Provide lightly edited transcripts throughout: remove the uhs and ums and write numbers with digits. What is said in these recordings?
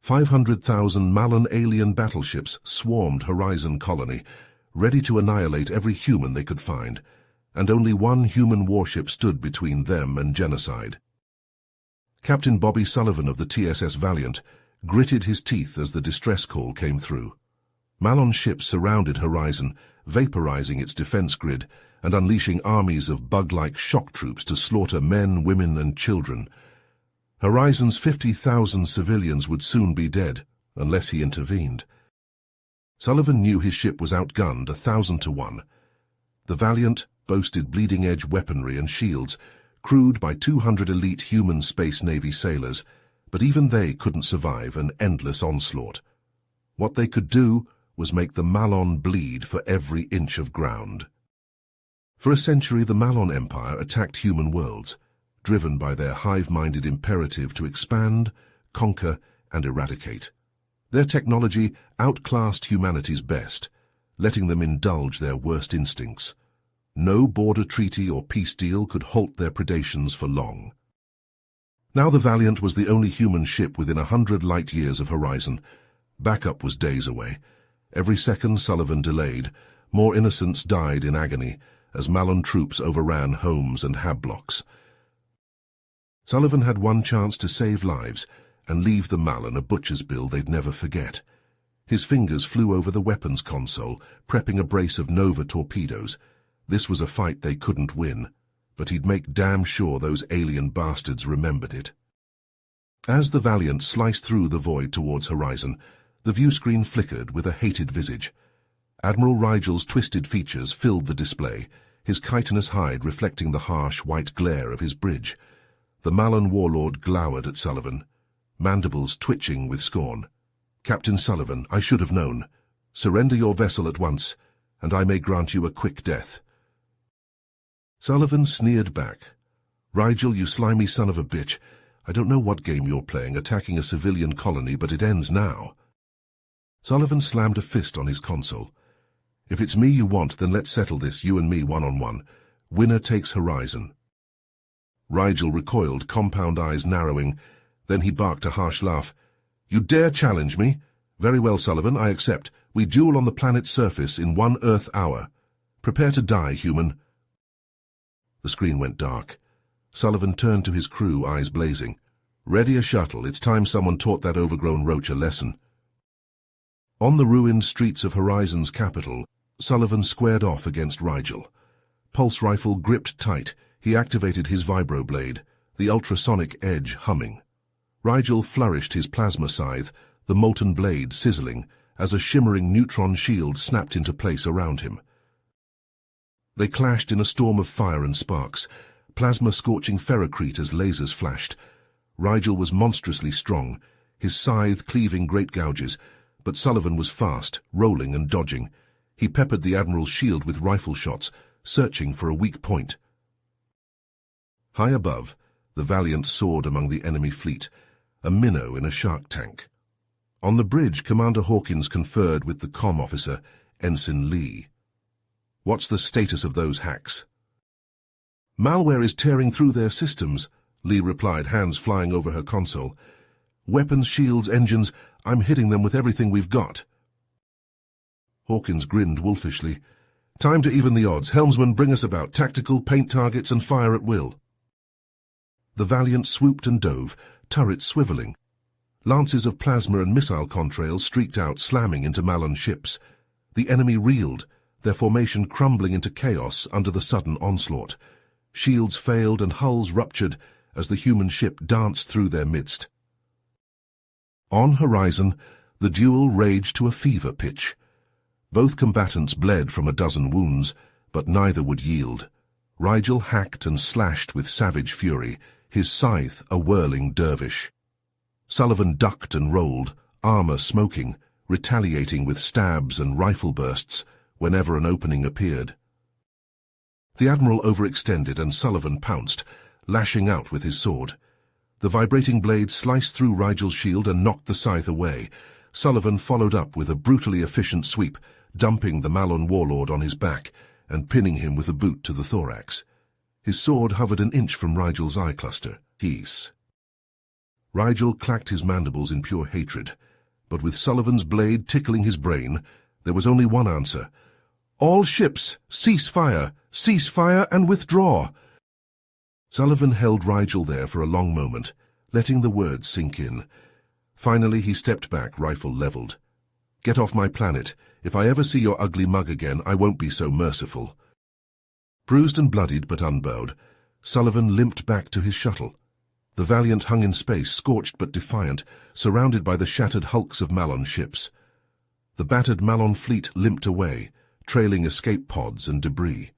500,000 Malon alien battleships swarmed Horizon Colony, ready to annihilate every human they could find, and only one human warship stood between them and genocide. Captain Bobby Sullivan of the TSS Valiant gritted his teeth as the distress call came through. Malon ships surrounded Horizon, vaporizing its defense grid and unleashing armies of bug-like shock troops to slaughter men, women, and children. Horizon's 50,000 civilians would soon be dead, unless he intervened. Sullivan knew his ship was outgunned 1,000 to 1. The Valiant boasted bleeding-edge weaponry and shields, crewed by 200 elite human Space Navy sailors, but even they couldn't survive an endless onslaught. What they could do was make the Malon bleed for every inch of ground. For a century, the Malon Empire attacked human worlds, driven by their hive-minded imperative to expand, conquer, and eradicate. Their technology outclassed humanity's best, letting them indulge their worst instincts. No border treaty or peace deal could halt their predations for long. Now the Valiant was the only human ship within 100 light-years of Horizon. Backup was days away. Every second Sullivan delayed, more innocents died in agony as Malon troops overran homes and hab blocks. Sullivan had one chance to save lives and leave the Malon a butcher's bill they'd never forget. His fingers flew over the weapons console, prepping a brace of Nova torpedoes. This was a fight they couldn't win, but he'd make damn sure those alien bastards remembered it. As the Valiant sliced through the void towards Horizon, the viewscreen flickered with a hated visage. Admiral Rigel's twisted features filled the display, his chitinous hide reflecting the harsh white glare of his bridge. The Malon warlord glowered at Sullivan, mandibles twitching with scorn. "Captain Sullivan, I should have known. Surrender your vessel at once, and I may grant you a quick death." Sullivan sneered back. "Rigel, you slimy son of a bitch. I don't know what game you're playing, attacking a civilian colony, but it ends now." Sullivan slammed a fist on his console. "If it's me you want, then let's settle this, you and me, one-on-one. Winner takes Horizon." Rigel recoiled, compound eyes narrowing. Then he barked a harsh laugh. "You dare challenge me? Very well, Sullivan, I accept. We duel on the planet's surface in 1 Earth hour. Prepare to die, human." The screen went dark. Sullivan turned to his crew, eyes blazing. "Ready a shuttle. It's time someone taught that overgrown roach a lesson." On the ruined streets of Horizon's capital, Sullivan squared off against Rigel. Pulse rifle gripped tight, he activated his vibroblade, the ultrasonic edge humming. Rigel flourished his plasma scythe, the molten blade sizzling, as a shimmering neutron shield snapped into place around him. They clashed in a storm of fire and sparks, plasma scorching ferrocrete as lasers flashed. Rigel was monstrously strong, his scythe cleaving great gouges, but Sullivan was fast, rolling and dodging. He peppered the Admiral's shield with rifle shots, searching for a weak point. High above, the Valiant soared among the enemy fleet, a minnow in a shark tank. On the bridge, Commander Hawkins conferred with the comm officer, Ensign Lee. "What's the status of those hacks?" "Malware is tearing through their systems," Lee replied, hands flying over her console. "Weapons, shields, engines, I'm hitting them with everything we've got." Hawkins grinned wolfishly. "Time to even the odds. Helmsman, bring us about. Tactical, paint targets, and fire at will." The Valiant swooped and dove, turrets swiveling. Lances of plasma and missile contrails streaked out, slamming into Malon ships. The enemy reeled, their formation crumbling into chaos under the sudden onslaught. Shields failed and hulls ruptured as the human ship danced through their midst. On Horizon, the duel raged to a fever pitch. Both combatants bled from a dozen wounds, but neither would yield. Rigel hacked and slashed with savage fury, his scythe a whirling dervish. Sullivan ducked and rolled, armor smoking, retaliating with stabs and rifle bursts whenever an opening appeared. The Admiral overextended and Sullivan pounced, lashing out with his sword. The vibrating blade sliced through Rigel's shield and knocked the scythe away. Sullivan followed up with a brutally efficient sweep, dumping the Malon warlord on his back and pinning him with a boot to the thorax. His sword hovered an inch from Rigel's eye cluster. Peace. Rigel clacked his mandibles in pure hatred, but with Sullivan's blade tickling his brain, there was only one answer. "All ships, cease fire and withdraw." Sullivan held Rigel there for a long moment, letting the words sink in. Finally he stepped back, rifle leveled. "Get off my planet. If I ever see your ugly mug again, I won't be so merciful." Bruised and bloodied but unbowed, Sullivan limped back to his shuttle. The Valiant hung in space, scorched but defiant, surrounded by the shattered hulks of Malon ships. The battered Malon fleet limped away, trailing escape pods and debris.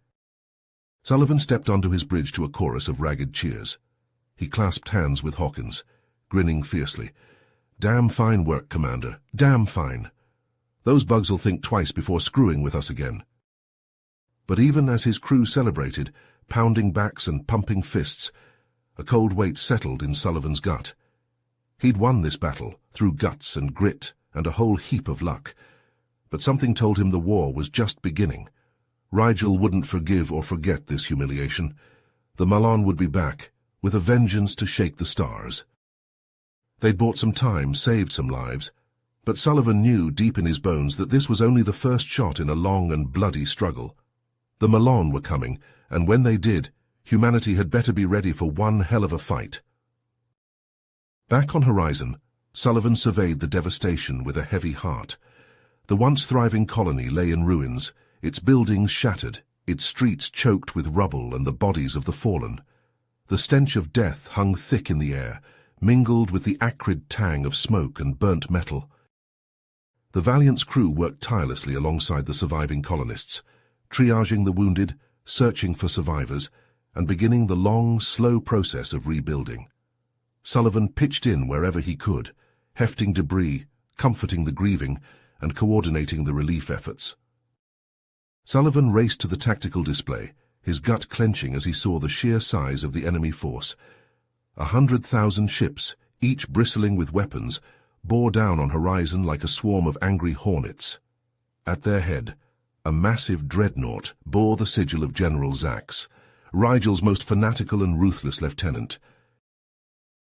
Sullivan stepped onto his bridge to a chorus of ragged cheers. He clasped hands with Hawkins, grinning fiercely. "Damn fine work, Commander. Damn fine. Those bugs'll think twice before screwing with us again." But even as his crew celebrated, pounding backs and pumping fists, a cold weight settled in Sullivan's gut. He'd won this battle through guts and grit and a whole heap of luck. But something told him the war was just beginning. Rigel wouldn't forgive or forget this humiliation. The Malon would be back, with a vengeance to shake the stars. They'd bought some time, saved some lives, but Sullivan knew deep in his bones that this was only the first shot in a long and bloody struggle. The Malon were coming, and when they did, humanity had better be ready for one hell of a fight. Back on Horizon, Sullivan surveyed the devastation with a heavy heart. The once thriving colony lay in ruins, its buildings shattered, its streets choked with rubble and the bodies of the fallen. The stench of death hung thick in the air, mingled with the acrid tang of smoke and burnt metal. The Valiant's crew worked tirelessly alongside the surviving colonists, triaging the wounded, searching for survivors, and beginning the long, slow process of rebuilding. Sullivan pitched in wherever he could, hefting debris, comforting the grieving, and coordinating the relief efforts. Sullivan raced to the tactical display, his gut clenching as he saw the sheer size of the enemy force. 100,000 ships, each bristling with weapons, bore down on Horizon like a swarm of angry hornets. At their head, a massive dreadnought bore the sigil of General Zax, Rigel's most fanatical and ruthless lieutenant.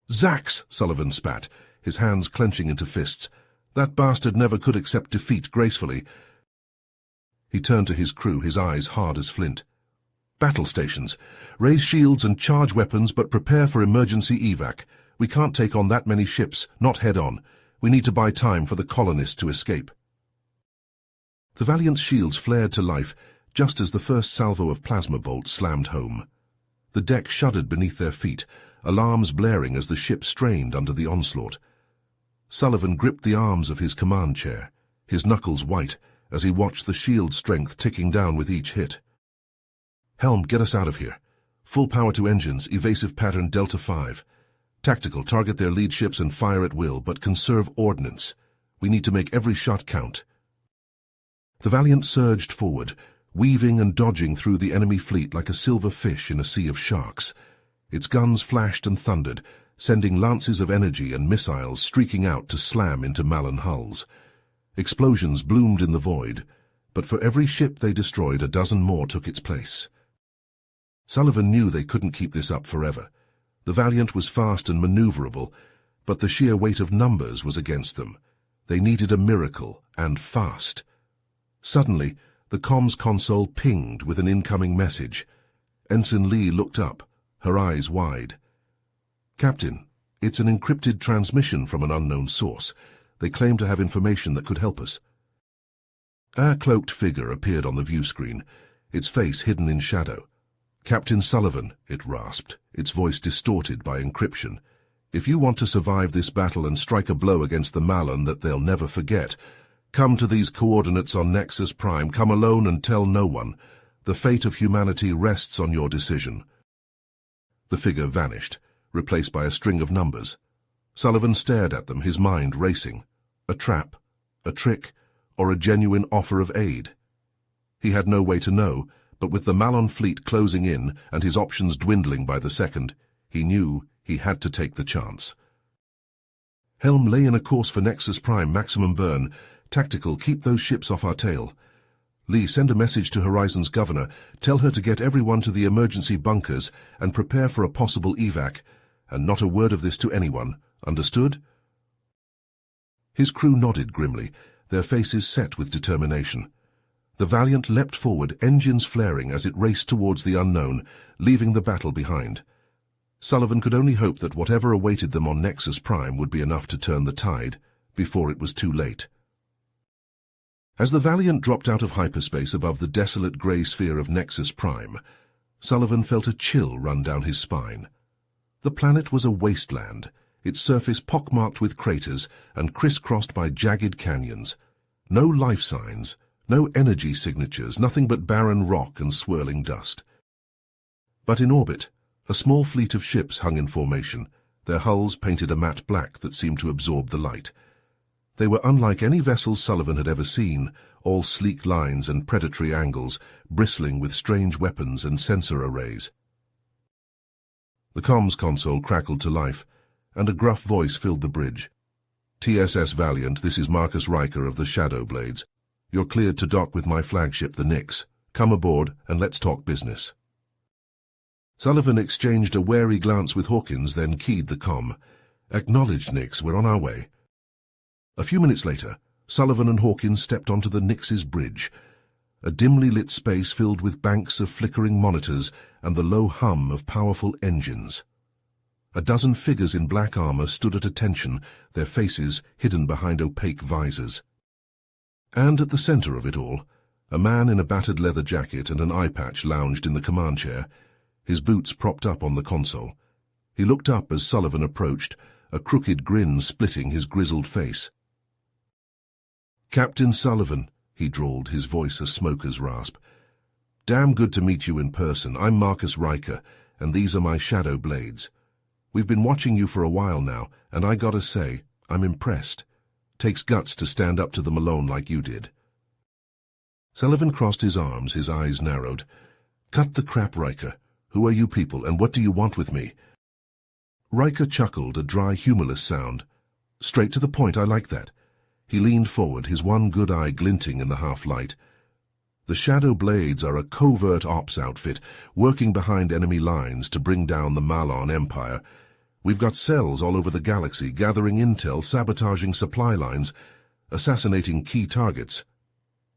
"Zax!" Sullivan spat, his hands clenching into fists. "That bastard never could accept defeat gracefully." He turned to his crew, his eyes hard as flint. "Battle stations. Raise shields and charge weapons, but prepare for emergency evac. We can't take on that many ships, not head-on. We need to buy time for the colonists to escape." The Valiant's shields flared to life just as the first salvo of plasma bolts slammed home. The deck shuddered beneath their feet, alarms blaring as the ship strained under the onslaught. Sullivan gripped the arms of his command chair, his knuckles white, as he watched the shield strength ticking down with each hit. "Helm, get us out of here. Full power to engines, evasive pattern Delta 5. Tactical, target their lead ships and fire at will, but conserve ordnance. We need to make every shot count." The Valiant surged forward, weaving and dodging through the enemy fleet like a silver fish in a sea of sharks. Its guns flashed and thundered, sending lances of energy and missiles streaking out to slam into Malon hulls. Explosions bloomed in the void, but for every ship they destroyed, a dozen more took its place. Sullivan knew they couldn't keep this up forever. The Valiant was fast and maneuverable, but the sheer weight of numbers was against them. They needed a miracle, and fast. Suddenly, the comms console pinged with an incoming message. Ensign Lee looked up, her eyes wide. "Captain, it's an encrypted transmission from an unknown source. They claim to have information that could help us." A cloaked figure appeared on the view screen, its face hidden in shadow. "Captain Sullivan," it rasped, its voice distorted by encryption. "If you want to survive this battle and strike a blow against the Malon that they'll never forget, come to these coordinates on Nexus Prime. Come alone and tell no one. The fate of humanity rests on your decision." The figure vanished, replaced by a string of numbers. Sullivan stared at them, his mind racing. A trap, a trick, or a genuine offer of aid? He had no way to know, but with the Malon fleet closing in and his options dwindling by the second, he knew he had to take the chance. "Helm, lay in a course for Nexus Prime, maximum burn. Tactical, keep those ships off our tail. Lee, send a message to Horizon's governor. Tell her to get everyone to the emergency bunkers and prepare for a possible evac. And not a word of this to anyone. Understood?" His crew nodded grimly, their faces set with determination. The Valiant leapt forward, engines flaring as it raced towards the unknown, leaving the battle behind. Sullivan could only hope that whatever awaited them on Nexus Prime would be enough to turn the tide, before it was too late. As the Valiant dropped out of hyperspace above the desolate grey sphere of Nexus Prime, Sullivan felt a chill run down his spine. The planet was a wasteland, its surface pockmarked with craters and crisscrossed by jagged canyons. No life signs, no energy signatures, nothing but barren rock and swirling dust. But in orbit, a small fleet of ships hung in formation, their hulls painted a matte black that seemed to absorb the light. They were unlike any vessels Sullivan had ever seen, all sleek lines and predatory angles, bristling with strange weapons and sensor arrays. The comms console crackled to life, and a gruff voice filled the bridge. "TSS Valiant, this is Marcus Riker of the Shadow Blades. You're cleared to dock with my flagship, the Nyx. Come aboard and let's talk business." Sullivan exchanged a wary glance with Hawkins, then keyed the comm. "Acknowledged, Nyx, we're on our way." A few minutes later, Sullivan and Hawkins stepped onto the Nyx's bridge, a dimly lit space filled with banks of flickering monitors and the low hum of powerful engines. A dozen figures in black armor stood at attention, their faces hidden behind opaque visors. And at the center of it all, a man in a battered leather jacket and an eye patch lounged in the command chair, his boots propped up on the console. He looked up as Sullivan approached, a crooked grin splitting his grizzled face. "Captain Sullivan," he drawled, his voice a smoker's rasp. "Damn good to meet you in person. I'm Marcus Riker, and these are my Shadow Blades. We've been watching you for a while now, and I gotta say, I'm impressed. Takes guts to stand up to them alone like you did." Sullivan crossed his arms, his eyes narrowed. "Cut the crap, Riker. Who are you people, and what do you want with me?" Riker chuckled, a dry, humorless sound. "Straight to the point, I like that." He leaned forward, his one good eye glinting in the half-light. "The Shadow Blades are a covert ops outfit, working behind enemy lines to bring down the Malon Empire. We've got cells all over the galaxy, gathering intel, sabotaging supply lines, assassinating key targets.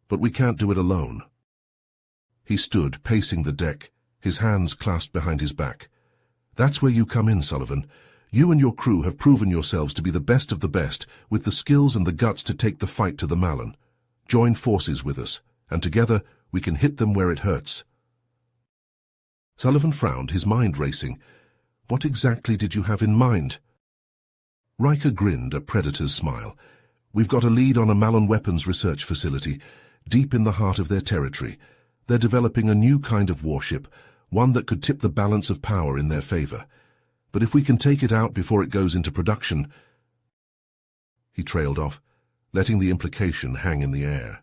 But we can't do it alone." He stood, pacing the deck, his hands clasped behind his back. "That's where you come in, Sullivan. You and your crew have proven yourselves to be the best of the best, with the skills and the guts to take the fight to the Malon. Join forces with us, and together we can hit them where it hurts." Sullivan frowned, his mind racing. "What exactly did you have in mind?" Riker grinned, a predator's smile. "We've got a lead on a Malon weapons research facility, deep in the heart of their territory. They're developing a new kind of warship, one that could tip the balance of power in their favor. But if we can take it out before it goes into production—" He trailed off, letting the implication hang in the air.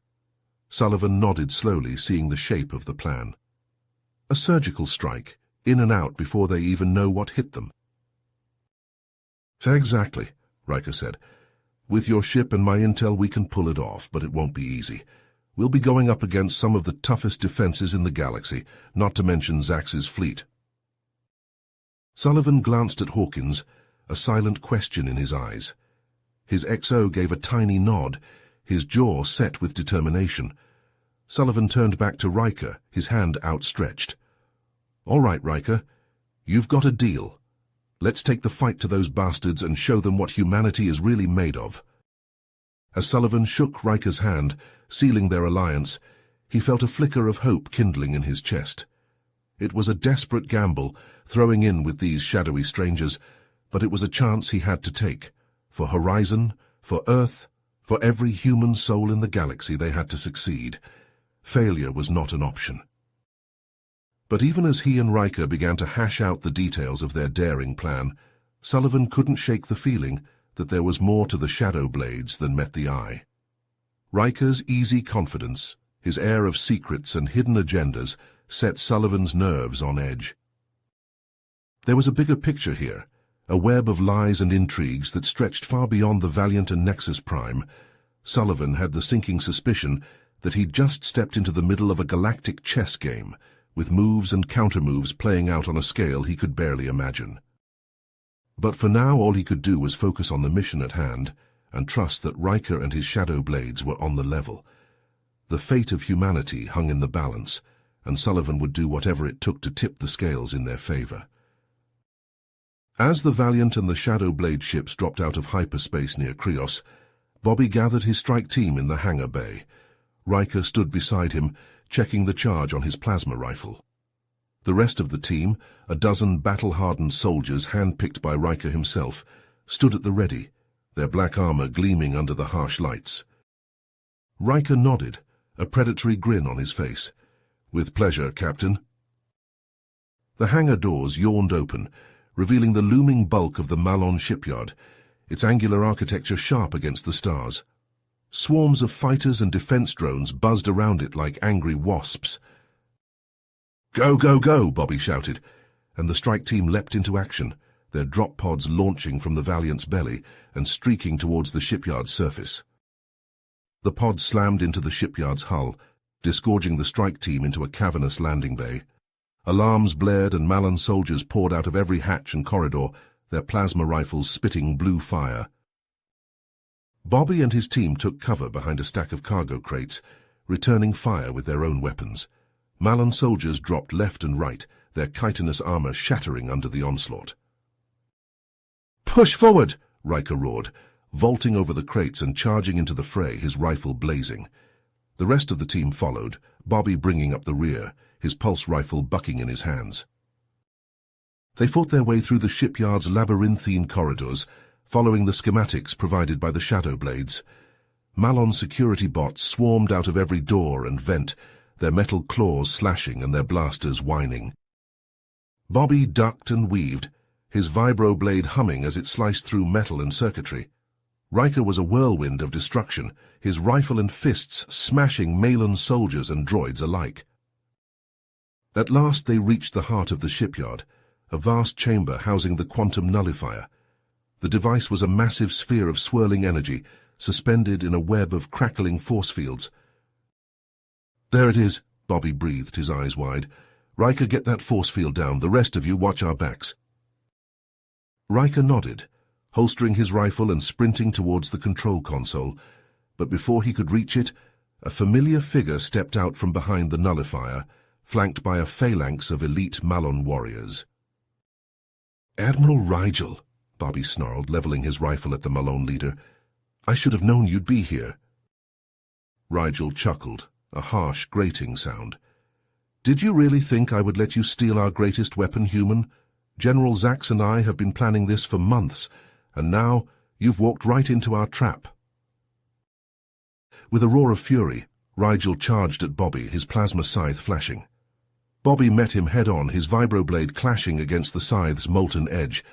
Sullivan nodded slowly, seeing the shape of the plan. A surgical strike, in and out before they even know what hit them. "Exactly," Riker said. "With your ship and my intel we can pull it off, but it won't be easy. We'll be going up against some of the toughest defenses in the galaxy, not to mention Zax's fleet." Sullivan glanced at Hawkins, a silent question in his eyes. His XO gave a tiny nod, his jaw set with determination. Sullivan turned back to Riker, his hand outstretched. "All right, Riker, you've got a deal. Let's take the fight to those bastards and show them what humanity is really made of." As Sullivan shook Riker's hand, sealing their alliance, he felt a flicker of hope kindling in his chest. It was a desperate gamble, throwing in with these shadowy strangers, but it was a chance he had to take. For Horizon, for Earth, for every human soul in the galaxy, they had to succeed. Failure was not an option. But even as he and Riker began to hash out the details of their daring plan, Sullivan couldn't shake the feeling that there was more to the Shadow Blades than met the eye. Riker's easy confidence, his air of secrets and hidden agendas, set Sullivan's nerves on edge. There was a bigger picture here, a web of lies and intrigues that stretched far beyond the Valiant and Nexus Prime. Sullivan had the sinking suspicion that he'd just stepped into the middle of a galactic chess game, with moves and countermoves playing out on a scale he could barely imagine. But for now all he could do was focus on the mission at hand and trust that Riker and his shadow blades were on the level. The fate of humanity hung in the balance, and Sullivan would do whatever it took to tip the scales in their favor. As the Valiant and the Shadow Blade ships dropped out of hyperspace near Krios, Bobby gathered his strike team in the hangar bay. Riker stood beside him, checking the charge on his plasma rifle. The rest of the team, a dozen battle-hardened soldiers handpicked by Riker himself, stood at the ready, their black armor gleaming under the harsh lights. Riker nodded, a predatory grin on his face. "With pleasure, Captain." The hangar doors yawned open, revealing the looming bulk of the Malon shipyard, its angular architecture sharp against the stars. Swarms of fighters and defense drones buzzed around it like angry wasps. "Go, go, go!" Bobby shouted, and the strike team leapt into action, their drop pods launching from the Valiant's belly and streaking towards the shipyard's surface. The pods slammed into the shipyard's hull, disgorging the strike team into a cavernous landing bay. Alarms blared and Malon soldiers poured out of every hatch and corridor, their plasma rifles spitting blue fire. Bobby and his team took cover behind a stack of cargo crates, returning fire with their own weapons. Malon soldiers dropped left and right, their chitinous armor shattering under the onslaught. "Push forward!" Riker roared, vaulting over the crates and charging into the fray, his rifle blazing. The rest of the team followed, Bobby bringing up the rear, his pulse rifle bucking in his hands. They fought their way through the shipyard's labyrinthine corridors, following the schematics provided by the Shadow Blades. Malon security bots swarmed out of every door and vent, their metal claws slashing and their blasters whining. Bobby ducked and weaved, his vibroblade humming as it sliced through metal and circuitry. Riker was a whirlwind of destruction, his rifle and fists smashing Malon soldiers and droids alike. At last they reached the heart of the shipyard, a vast chamber housing the quantum nullifier. The device was a massive sphere of swirling energy, suspended in a web of crackling force fields. "There it is," Bobby breathed, his eyes wide. "Riker, get that force field down. The rest of you watch our backs." Riker nodded, holstering his rifle and sprinting towards the control console, but before he could reach it, a familiar figure stepped out from behind the nullifier, flanked by a phalanx of elite Malon warriors. "Admiral Rigel," Bobby snarled, leveling his rifle at the Malone leader. "I should have known you'd be here." Rigel chuckled, a harsh, grating sound. "Did you really think I would let you steal our greatest weapon, human? General Zax and I have been planning this for months, and now you've walked right into our trap." With a roar of fury, Rigel charged at Bobby, his plasma scythe flashing. Bobby met him head-on, his vibroblade clashing against the scythe's molten edge.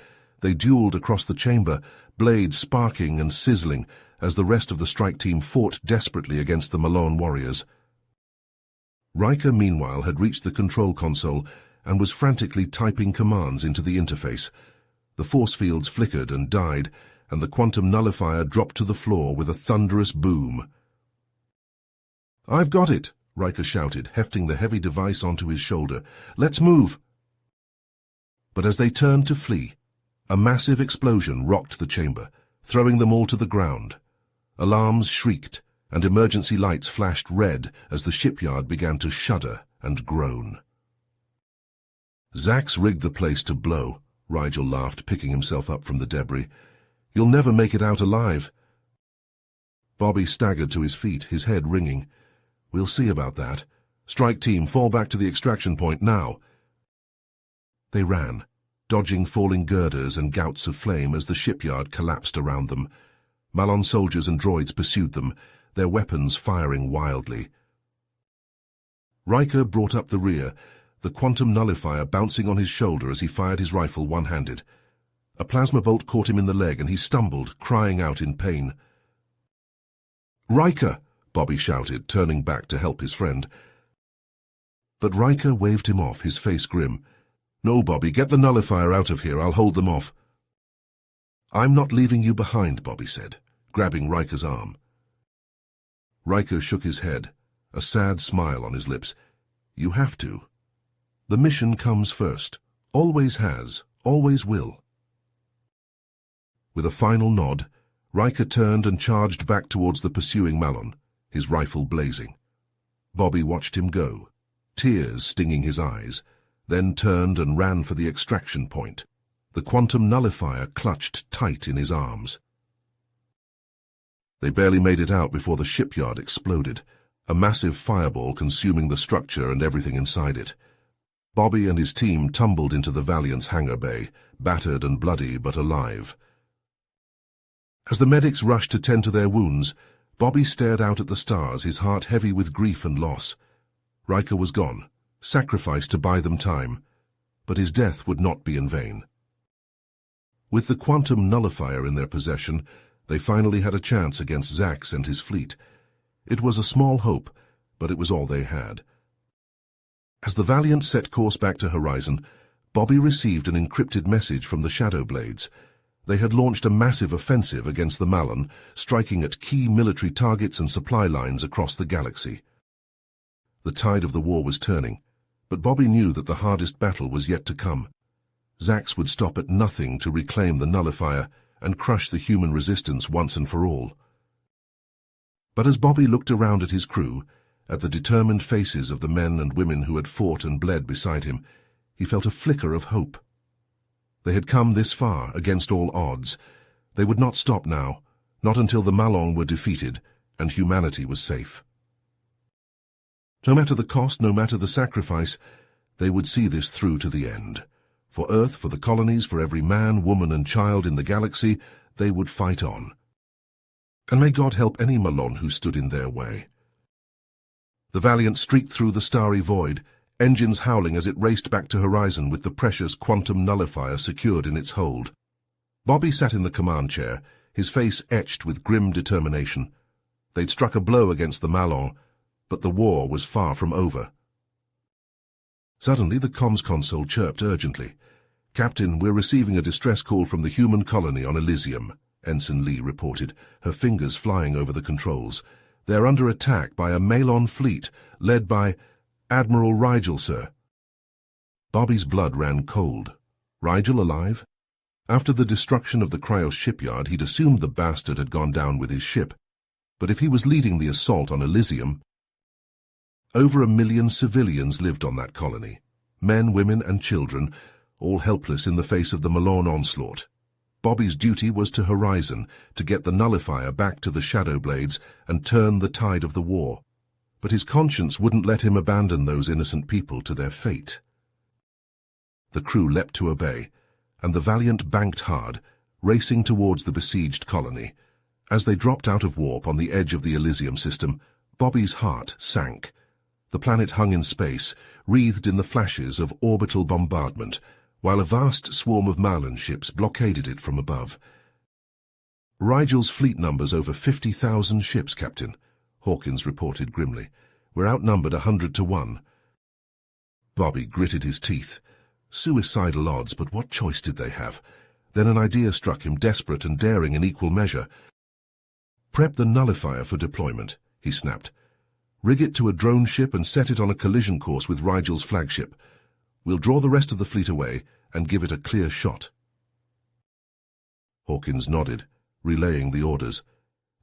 They dueled across the chamber, blades sparking and sizzling, as the rest of the strike team fought desperately against the Malone warriors. Riker, meanwhile, had reached the control console and was frantically typing commands into the interface. The force fields flickered and died, and the quantum nullifier dropped to the floor with a thunderous boom. "I've got it," Riker shouted, hefting the heavy device onto his shoulder. "Let's move." But as they turned to flee, a massive explosion rocked the chamber, throwing them all to the ground. Alarms shrieked, and emergency lights flashed red as the shipyard began to shudder and groan. "Zax rigged the place to blow," Rigel laughed, picking himself up from the debris. "You'll never make it out alive." Bobby staggered to his feet, his head ringing. "We'll see about that. Strike team, fall back to the extraction point now." They ran, dodging falling girders and gouts of flame as the shipyard collapsed around them. Malon soldiers and droids pursued them, their weapons firing wildly. Riker brought up the rear, the quantum nullifier bouncing on his shoulder as he fired his rifle one-handed. A plasma bolt caught him in the leg and he stumbled, crying out in pain. "Riker!" Bobby shouted, turning back to help his friend. But Riker waved him off, his face grim. "No, Bobby, get the nullifier out of here. I'll hold them off." "I'm not leaving you behind," Bobby said, grabbing Riker's arm. Riker shook his head, a sad smile on his lips. "You have to. The mission comes first. Always has, always will." With a final nod, Riker turned and charged back towards the pursuing Malon, his rifle blazing. Bobby watched him go, tears stinging his eyes, then turned and ran for the extraction point, the quantum nullifier clutched tight in his arms. They barely made it out before the shipyard exploded, a massive fireball consuming the structure and everything inside it. Bobby and his team tumbled into the Valiant's hangar bay, battered and bloody but alive. As the medics rushed to tend to their wounds, Bobby stared out at the stars, his heart heavy with grief and loss. Riker was gone, sacrificed to buy them time, but his death would not be in vain. With the quantum nullifier in their possession, they finally had a chance against Zax and his fleet. It was a small hope, but it was all they had. As the Valiant set course back to Horizon, Bobby received an encrypted message from the Shadow Blades. They had launched a massive offensive against the Malon, striking at key military targets and supply lines across the galaxy. The tide of the war was turning, but Bobby knew that the hardest battle was yet to come. Zax would stop at nothing to reclaim the nullifier and crush the human resistance once and for all. But as Bobby looked around at his crew, at the determined faces of the men and women who had fought and bled beside him, he felt a flicker of hope. They had come this far, against all odds. They would not stop now, not until the Malon were defeated and humanity was safe. No matter the cost, no matter the sacrifice, they would see this through to the end. For Earth, for the colonies, for every man, woman and child in the galaxy, they would fight on. And may God help any Malon who stood in their way. The Valiant streaked through the starry void, engines howling as it raced back to Horizon with the precious quantum nullifier secured in its hold. Bobby sat in the command chair, his face etched with grim determination. They'd struck a blow against the Malon, but the war was far from over. Suddenly the comms console chirped urgently. "Captain, we're receiving a distress call from the human colony on Elysium," Ensign Lee reported, her fingers flying over the controls. "They're under attack by a Malon fleet, led by Admiral Rigel, sir." Bobby's blood ran cold. Rigel alive? After the destruction of the Cryos shipyard, he'd assumed the bastard had gone down with his ship. But if he was leading the assault on Elysium... Over 1 million civilians lived on that colony. Men, women and children, all helpless in the face of the Malon onslaught. Bobby's duty was to Horizon, to get the nullifier back to the Shadow Blades and turn the tide of the war. But his conscience wouldn't let him abandon those innocent people to their fate. The crew leapt to obey, and the Valiant banked hard, racing towards the besieged colony. As they dropped out of warp on the edge of the Elysium system, Bobby's heart sank. The planet hung in space, wreathed in the flashes of orbital bombardment, while a vast swarm of Malon ships blockaded it from above. "Rigel's fleet numbers over 50,000 ships, Captain," Hawkins reported grimly. "We're outnumbered 100 to 1. Bobby gritted his teeth. Suicidal odds, but what choice did they have? Then an idea struck him, desperate and daring in equal measure. "Prep the nullifier for deployment," he snapped. "Rig it to a drone ship and set it on a collision course with Rigel's flagship. We'll draw the rest of the fleet away and give it a clear shot." Hawkins nodded, relaying the orders.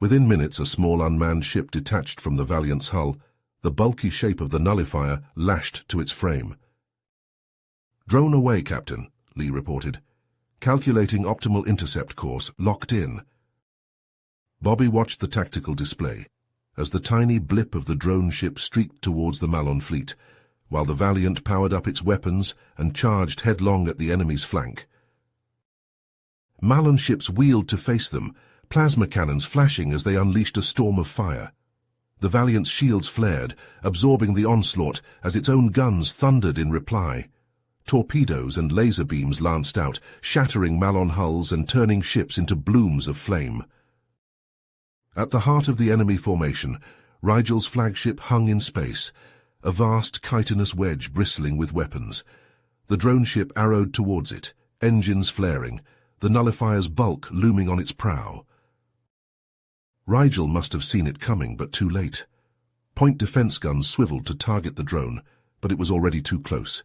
Within minutes, a small unmanned ship detached from the Valiant's hull, the bulky shape of the nullifier lashed to its frame. "Drone away, Captain," Lee reported. "Calculating optimal intercept course, locked in." Bobby watched the tactical display as the tiny blip of the drone ship streaked towards the Malon fleet, while the Valiant powered up its weapons and charged headlong at the enemy's flank. Malon ships wheeled to face them, plasma cannons flashing as they unleashed a storm of fire. The Valiant's shields flared, absorbing the onslaught as its own guns thundered in reply. Torpedoes and laser beams lanced out, shattering Malon hulls and turning ships into blooms of flame. At the heart of the enemy formation, Rigel's flagship hung in space, a vast chitinous wedge bristling with weapons. The drone ship arrowed towards it, engines flaring, the nullifier's bulk looming on its prow. Rigel must have seen it coming, but too late. Point defense guns swiveled to target the drone, but it was already too close.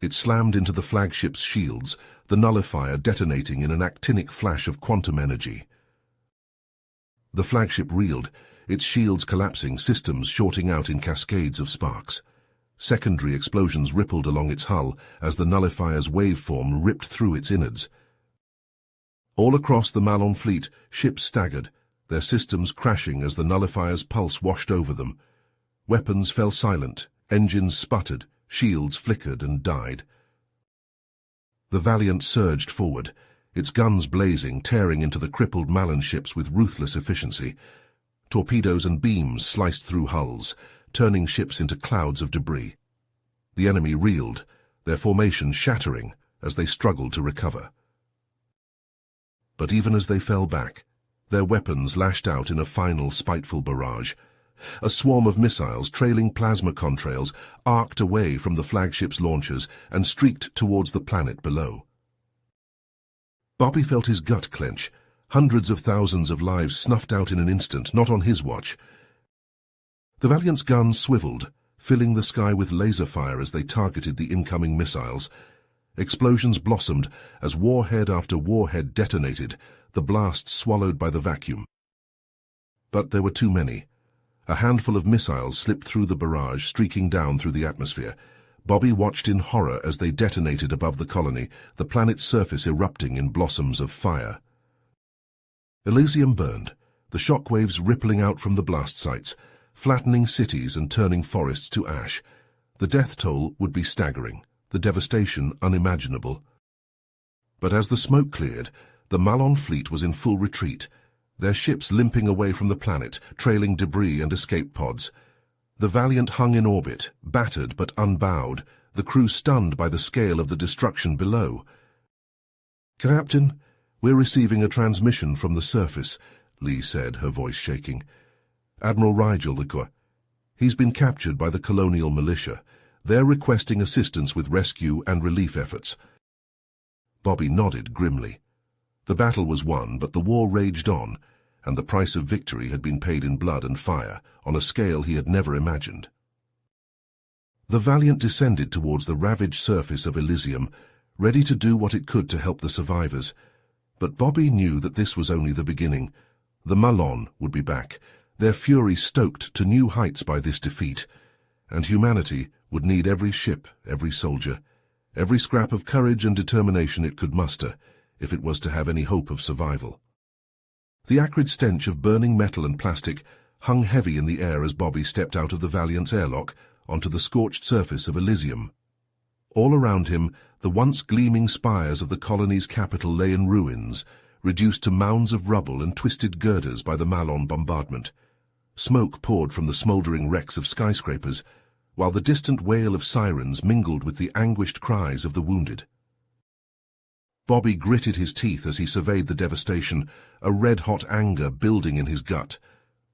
It slammed into the flagship's shields, the nullifier detonating in an actinic flash of quantum energy. The flagship reeled, its shields collapsing, systems shorting out in cascades of sparks. Secondary explosions rippled along its hull as the nullifier's waveform ripped through its innards. All across the Malon fleet, ships staggered, their systems crashing as the nullifier's pulse washed over them. Weapons fell silent, engines sputtered, shields flickered and died. The Valiant surged forward, its guns blazing, tearing into the crippled Malon ships with ruthless efficiency. Torpedoes and beams sliced through hulls, turning ships into clouds of debris. The enemy reeled, their formation shattering as they struggled to recover. But even as they fell back, their weapons lashed out in a final spiteful barrage. A swarm of missiles trailing plasma contrails arced away from the flagship's launchers and streaked towards the planet below. Bobby felt his gut clench. Hundreds of thousands of lives snuffed out in an instant, not on his watch. The Valiant's guns swiveled, filling the sky with laser fire as they targeted the incoming missiles. Explosions blossomed as warhead after warhead detonated, the blasts swallowed by the vacuum. But there were too many. A handful of missiles slipped through the barrage, streaking down through the atmosphere. Bobby watched in horror as they detonated above the colony, the planet's surface erupting in blossoms of fire. Elysium burned, the shockwaves rippling out from the blast sites, flattening cities and turning forests to ash. The death toll would be staggering, the devastation unimaginable. But as the smoke cleared, the Malon fleet was in full retreat, their ships limping away from the planet, trailing debris and escape pods. The Valiant hung in orbit, battered but unbowed, the crew stunned by the scale of the destruction below. "Captain, we're receiving a transmission from the surface," Lee said, her voice shaking. "Admiral Rigel, he's been captured by the colonial militia. They're requesting assistance with rescue and relief efforts." Bobby nodded grimly. The battle was won, but the war raged on, and the price of victory had been paid in blood and fire, on a scale he had never imagined. The Valiant descended towards the ravaged surface of Elysium, ready to do what it could to help the survivors. But Bobby knew that this was only the beginning. The Malon would be back, their fury stoked to new heights by this defeat, and humanity would need every ship, every soldier, every scrap of courage and determination it could muster, if it was to have any hope of survival. The acrid stench of burning metal and plastic hung heavy in the air as Bobby stepped out of the Valiant's airlock onto the scorched surface of Elysium. All around him, the once gleaming spires of the colony's capital lay in ruins, reduced to mounds of rubble and twisted girders by the Malon bombardment. Smoke poured from the smouldering wrecks of skyscrapers, while the distant wail of sirens mingled with the anguished cries of the wounded. Bobby gritted his teeth as he surveyed the devastation, a red-hot anger building in his gut.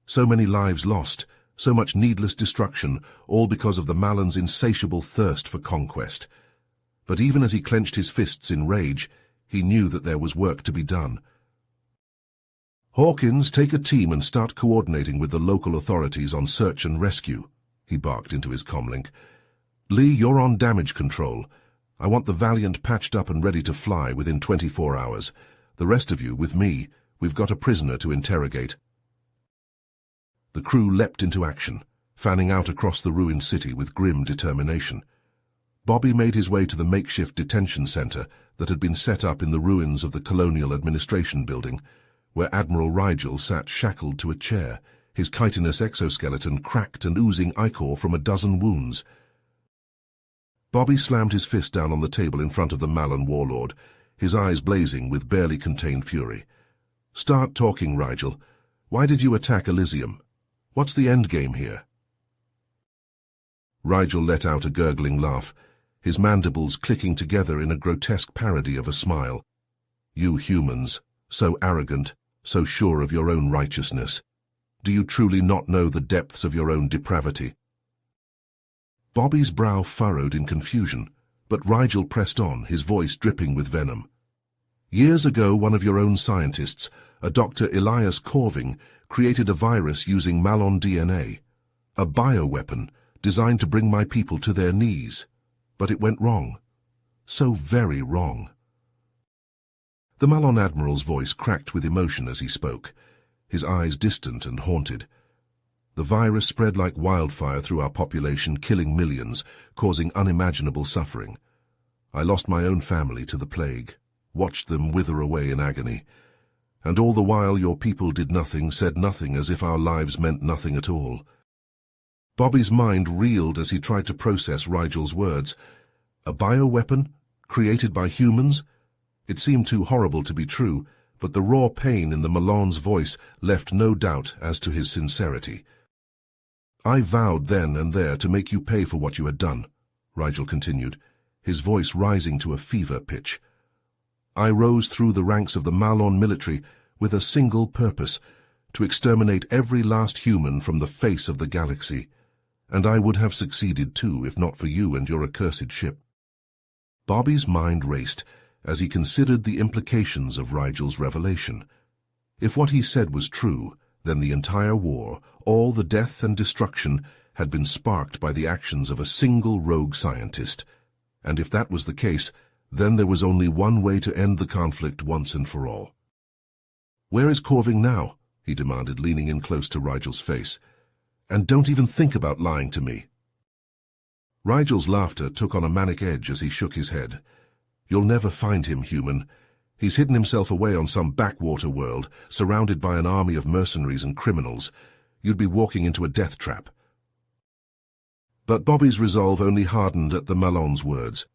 So many lives lost, so much needless destruction, all because of the Malon's insatiable thirst for conquest. But even as he clenched his fists in rage, he knew that there was work to be done. "Hawkins, take a team and start coordinating with the local authorities on search and rescue," he barked into his comlink. "Lee, you're on damage control. I want the Valiant patched up and ready to fly within 24 hours. The rest of you, with me, we've got a prisoner to interrogate." The crew leapt into action, fanning out across the ruined city with grim determination. Bobby made his way to the makeshift detention center that had been set up in the ruins of the Colonial Administration Building, where Admiral Rigel sat shackled to a chair, his chitinous exoskeleton cracked and oozing ichor from a dozen wounds. Bobby slammed his fist down on the table in front of the Malon warlord, his eyes blazing with barely contained fury. "Start talking, Rigel. Why did you attack Elysium? What's the endgame here?" Rigel let out a gurgling laugh, his mandibles clicking together in a grotesque parody of a smile. "You humans, so arrogant, so sure of your own righteousness. Do you truly not know the depths of your own depravity?" Bobby's brow furrowed in confusion, but Rigel pressed on, his voice dripping with venom. "Years ago, one of your own scientists, a Dr. Elias Corving, created a virus using Malon DNA, a bioweapon designed to bring my people to their knees. But it went wrong. So very wrong. The Malon Admiral's voice cracked with emotion as he spoke, his eyes distant and haunted. The virus spread like wildfire through our population, killing millions, causing unimaginable suffering. I lost my own family to the plague, watched them wither away in agony. And all the while your people did nothing, said nothing, as if our lives meant nothing at all. Bobby's mind reeled as he tried to process Rigel's words. A bioweapon? Created by humans? It seemed too horrible to be true, but the raw pain in the Malon's voice left no doubt as to his sincerity. I vowed then and there to make you pay for what you had done, Rigel continued, his voice rising to a fever pitch. I rose through the ranks of the Malon military with a single purpose, to exterminate every last human from the face of the galaxy. And I would have succeeded too, if not for you and your accursed ship. Bobby's mind raced as he considered the implications of Rigel's revelation. If what he said was true, then the entire war, all the death and destruction, had been sparked by the actions of a single rogue scientist. And if that was the case, then there was only one way to end the conflict once and for all. "Where is Corving now?" he demanded, leaning in close to Rigel's face. "And don't even think about lying to me." Rigel's laughter took on a manic edge as he shook his head. "You'll never find him, human. He's hidden himself away on some backwater world, surrounded by an army of mercenaries and criminals. You'd be walking into a death trap." But Bobby's resolve only hardened at the Malon's words.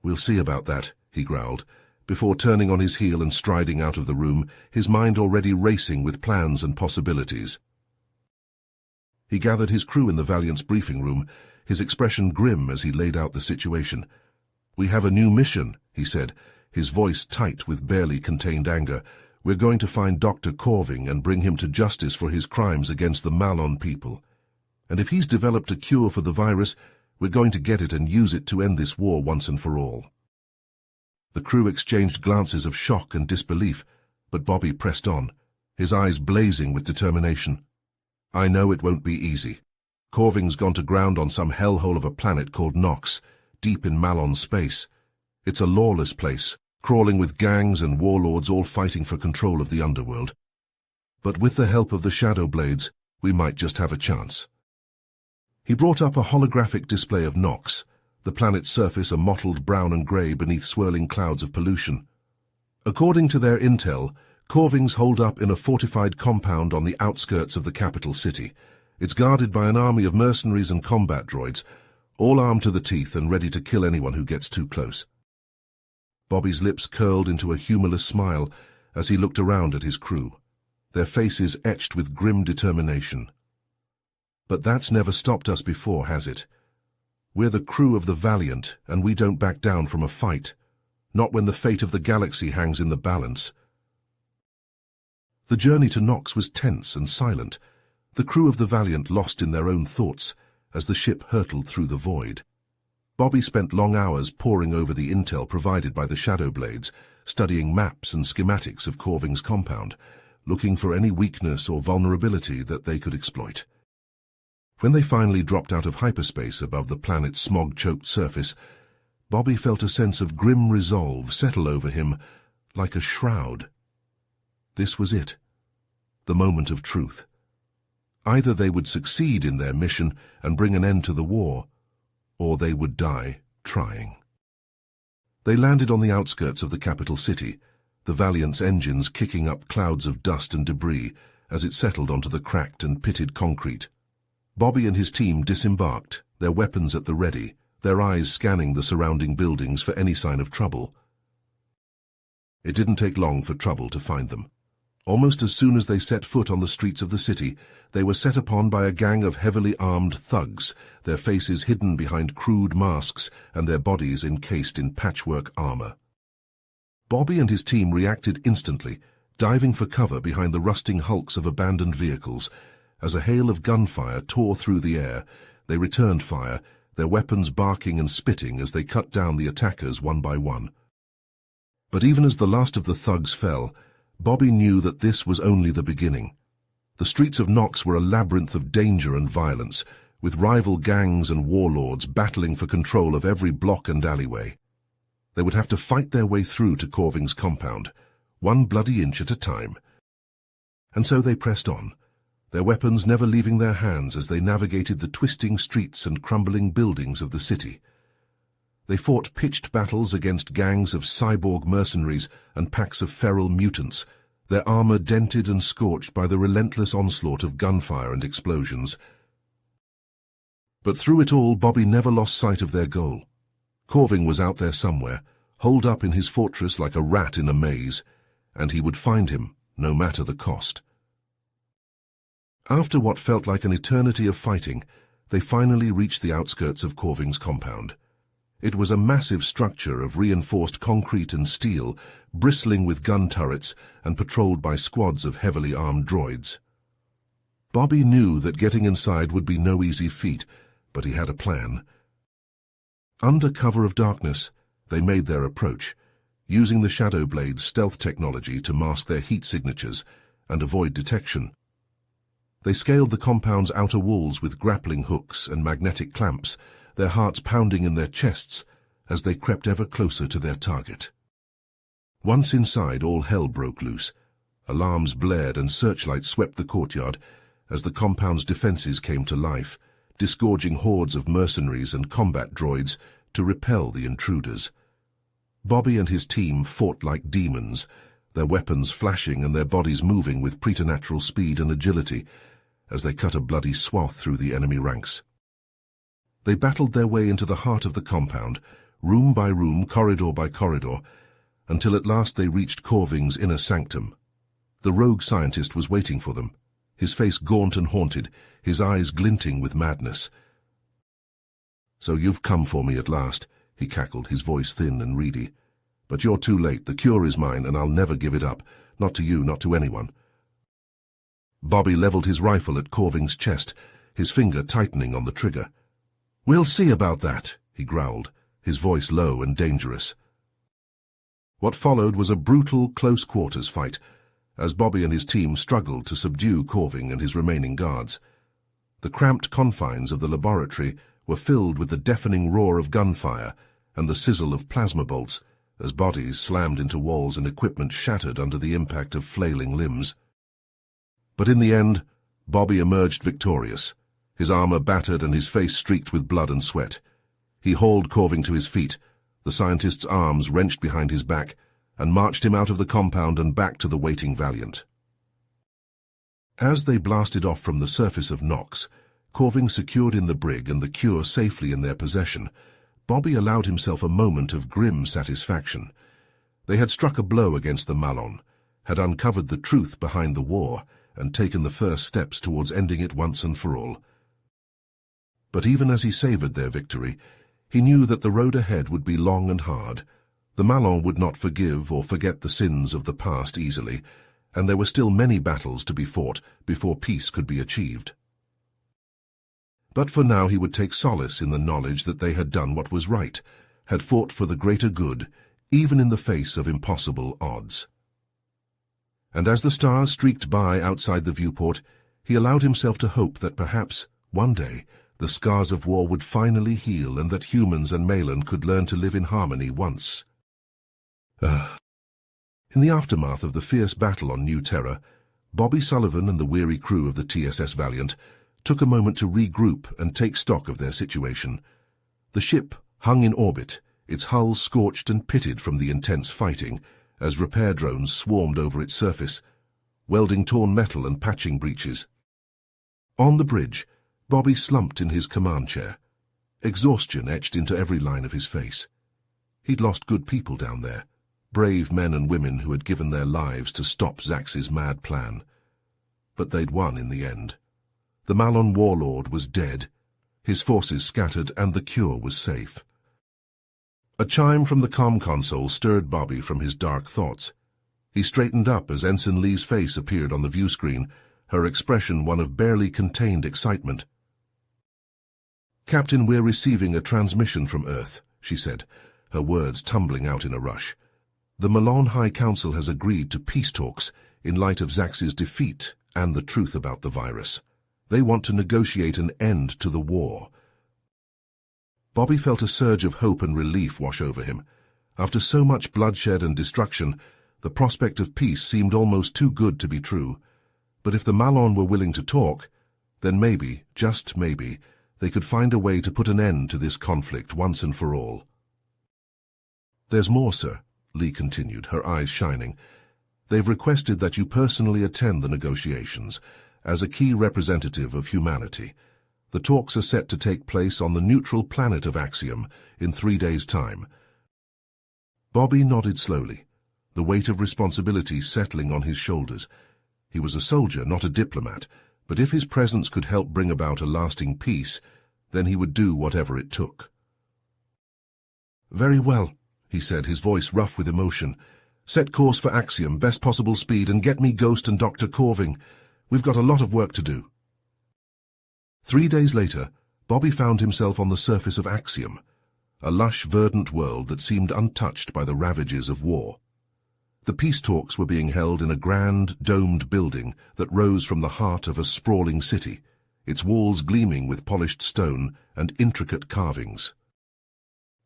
"We'll see about that," he growled, before turning on his heel and striding out of the room, his mind already racing with plans and possibilities. He gathered his crew in the Valiant's briefing room, his expression grim as he laid out the situation. "We have a new mission," he said, his voice tight with barely contained anger. "We're going to find Dr. Corving and bring him to justice for his crimes against the Malon people. And if he's developed a cure for the virus, we're going to get it and use it to end this war once and for all." The crew exchanged glances of shock and disbelief, but Bobby pressed on, his eyes blazing with determination. "I know it won't be easy. Corving's gone to ground on some hellhole of a planet called Nox, deep in Malon space. It's a lawless place, crawling with gangs and warlords all fighting for control of the underworld. But with the help of the Shadow Blades, we might just have a chance." He brought up a holographic display of Nox, the planet's surface a mottled brown and grey beneath swirling clouds of pollution. According to their intel, Corving's holed up in a fortified compound on the outskirts of the capital city. It's guarded by an army of mercenaries and combat droids, all armed to the teeth and ready to kill anyone who gets too close. Bobby's lips curled into a humorless smile as he looked around at his crew, their faces etched with grim determination. "But that's never stopped us before, has it? We're the crew of the Valiant, and we don't back down from a fight, not when the fate of the galaxy hangs in the balance." The journey to Nox was tense and silent, the crew of the Valiant lost in their own thoughts as the ship hurtled through the void. Bobby spent long hours poring over the intel provided by the Shadow Blades, studying maps and schematics of Corving's compound, looking for any weakness or vulnerability that they could exploit. When they finally dropped out of hyperspace above the planet's smog-choked surface, Bobby felt a sense of grim resolve settle over him like a shroud. This was it, the moment of truth. Either they would succeed in their mission and bring an end to the war, or they would die trying. They landed on the outskirts of the capital city, the Valiant's engines kicking up clouds of dust and debris as it settled onto the cracked and pitted concrete. Bobby and his team disembarked, their weapons at the ready, their eyes scanning the surrounding buildings for any sign of trouble. It didn't take long for trouble to find them. Almost as soon as they set foot on the streets of the city, they were set upon by a gang of heavily armed thugs, their faces hidden behind crude masks and their bodies encased in patchwork armor. Bobby and his team reacted instantly, diving for cover behind the rusting hulks of abandoned vehicles. As a hail of gunfire tore through the air, they returned fire, their weapons barking and spitting as they cut down the attackers one by one. But even as the last of the thugs fell, Bobby knew that this was only the beginning. The streets of Nox were a labyrinth of danger and violence, with rival gangs and warlords battling for control of every block and alleyway. They would have to fight their way through to Corving's compound, one bloody inch at a time. And so they pressed on, their weapons never leaving their hands as they navigated the twisting streets and crumbling buildings of the city. They fought pitched battles against gangs of cyborg mercenaries and packs of feral mutants, their armor dented and scorched by the relentless onslaught of gunfire and explosions. But through it all, Bobby never lost sight of their goal. Corving was out there somewhere, holed up in his fortress like a rat in a maze, and he would find him, no matter the cost. After what felt like an eternity of fighting, they finally reached the outskirts of Corving's compound. It was a massive structure of reinforced concrete and steel, bristling with gun turrets and patrolled by squads of heavily armed droids. Bobby knew that getting inside would be no easy feat, but he had a plan. Under cover of darkness, they made their approach, using the Shadow Blade's stealth technology to mask their heat signatures and avoid detection. They scaled the compound's outer walls with grappling hooks and magnetic clamps, their hearts pounding in their chests as they crept ever closer to their target. Once inside, all hell broke loose. Alarms blared and searchlights swept the courtyard as the compound's defenses came to life, disgorging hordes of mercenaries and combat droids to repel the intruders. Bobby and his team fought like demons, their weapons flashing and their bodies moving with preternatural speed and agility as they cut a bloody swath through the enemy ranks. They battled their way into the heart of the compound, room by room, corridor by corridor, until at last they reached Corving's inner sanctum. The rogue scientist was waiting for them, his face gaunt and haunted, his eyes glinting with madness. "So you've come for me at last," he cackled, his voice thin and reedy. "But you're too late. The cure is mine, and I'll never give it up. Not to you, not to anyone." Bobby leveled his rifle at Corving's chest, his finger tightening on the trigger. "We'll see about that," he growled, his voice low and dangerous. What followed was a brutal, close-quarters fight, as Bobby and his team struggled to subdue Corving and his remaining guards. The cramped confines of the laboratory were filled with the deafening roar of gunfire and the sizzle of plasma bolts, as bodies slammed into walls and equipment shattered under the impact of flailing limbs. But in the end, Bobby emerged victorious, his armor battered and his face streaked with blood and sweat. He hauled Corving to his feet, the scientist's arms wrenched behind his back, and marched him out of the compound and back to the waiting Valiant. As they blasted off from the surface of Nox, Corving secured in the brig and the cure safely in their possession, Bobby allowed himself a moment of grim satisfaction. They had struck a blow against the Malon, had uncovered the truth behind the war, and taken the first steps towards ending it once and for all. But even as he savored their victory, he knew that the road ahead would be long and hard. The Malon would not forgive or forget the sins of the past easily, and there were still many battles to be fought before peace could be achieved. But for now he would take solace in the knowledge that they had done what was right, had fought for the greater good, even in the face of impossible odds. And as the stars streaked by outside the viewport, he allowed himself to hope that perhaps, one day, the scars of war would finally heal and that humans and Malon could learn to live in harmony once. In the aftermath of the fierce battle on New Terra, Bobby Sullivan and the weary crew of the TSS Valiant took a moment to regroup and take stock of their situation. The ship hung in orbit, its hull scorched and pitted from the intense fighting, as repair drones swarmed over its surface, welding torn metal and patching breaches. On the bridge, Bobby slumped in his command chair, exhaustion etched into every line of his face. He'd lost good people down there, brave men and women who had given their lives to stop Zax's mad plan. But they'd won in the end. The Malon warlord was dead, his forces scattered, and the cure was safe. A chime from the comm console stirred Bobby from his dark thoughts. He straightened up as Ensign Lee's face appeared on the view screen, her expression one of barely contained excitement. "Captain, we're receiving a transmission from Earth," she said, her words tumbling out in a rush. "The Malon High Council has agreed to peace talks in light of Zax's defeat and the truth about the virus. They want to negotiate an end to the war." Bobby felt a surge of hope and relief wash over him. After so much bloodshed and destruction, the prospect of peace seemed almost too good to be true. But if the Malon were willing to talk, then maybe, just maybe, they could find a way to put an end to this conflict once and for all. "There's more, sir," Lee continued, her eyes shining. "They've requested that you personally attend the negotiations, as a key representative of humanity. The talks are set to take place on the neutral planet of Axiom in 3 days' time." Bobby nodded slowly, the weight of responsibility settling on his shoulders. He was a soldier, not a diplomat, but if his presence could help bring about a lasting peace, then he would do whatever it took. "Very well," he said, his voice rough with emotion. "Set course for Axiom, best possible speed, and get me Ghost and Dr. Corving. We've got a lot of work to do." 3 days later, Bobby found himself on the surface of Axiom, a lush, verdant world that seemed untouched by the ravages of war. The peace talks were being held in a grand, domed building that rose from the heart of a sprawling city, its walls gleaming with polished stone and intricate carvings.